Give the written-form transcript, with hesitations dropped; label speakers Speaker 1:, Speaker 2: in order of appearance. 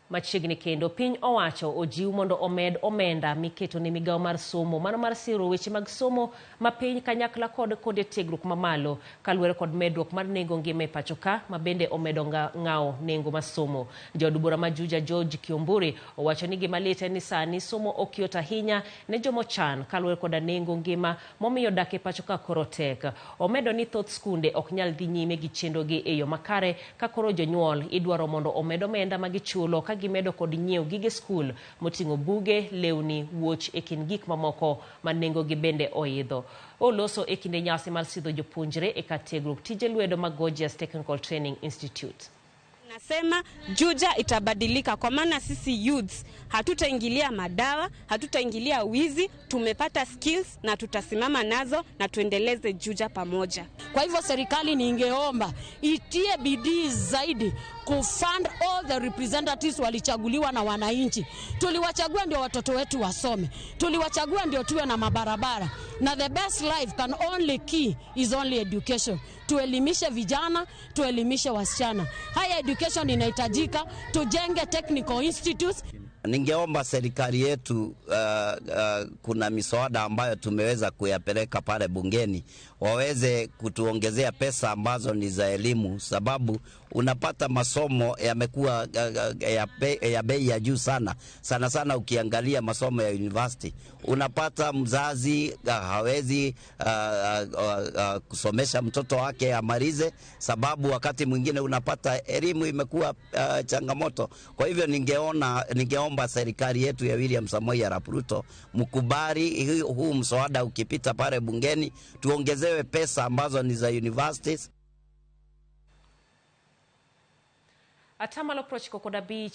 Speaker 1: Machiegni kendo Piny owacho ojiw mondo omed omenda miketo ne migao mar somo mano mar siro weche mag somo ma piny kanyakla kod kuonde tiegruok mamalo kaluwore kod medruok mar nengo ngima e pacho ka ma bende omedo ng'awo nengo mar somo. Jaod bura ma Juja George Kiomburi owacho ni gima lit en ni sani somo ok yot ahinya ne jomochan kaluwore kod nengo ngima momiyo dak e pacho ka koro tek. Omedo ni thoth skunde ok nyal dhi nyime gi chenrogi e yo makare ka koro jonyuol idwaro mondo omed omenda ma gichulo ka gimedo kod nyiew gige skul moting'o buge, lewni, wuoch e kind gik mamoko ma nengo gi bende oidho. Oloso e kinde nyasi mar sidho jopuonjre e kar tiegruok tije lwedo mag Gorgeous Technical Training Institute.
Speaker 2: Nasema Juja itabadilika kwa maana sisi youths hatutaingilia madawa, hatutaingilia wizi, tumepata skills na tutasimama nazo na tuendeleze Juja pamoja.
Speaker 3: Kwa hivyo serikali ningeomba itie bidii zaidi kufund all the representatives walichaguliwa na wananchi. Tuliwachagua ndio watoto wetu wasome. Tuliwachagua ndio tuwe na mabarabara. Na the best life can only key is only education. Tuelimishe vijana, tuelimishe wasichana. Higher education inahitajika, tujenge technical institutes.
Speaker 4: Ningeomba serikali yetu kuna miswada ambayo tumeweza kuyapeleka pale bungeni waweze kutuongezea pesa ambazo ni za elimu, sababu unapata masomo yamekuwa ya bei ya juu sana sana ukiangalia masomo ya university. Unapata mzazi hawezi kusomesha mtoto wake amalize, sababu wakati mwingine unapata elimu imekuwa changamoto. Kwa hivyo ningeomba serikali yetu ya William Samoei Arap Ruto mkubali huu mswada ukipita pale bungeni, tuongezewe pesa ambazo ni za universities.
Speaker 1: Atamalo prochiko koda beach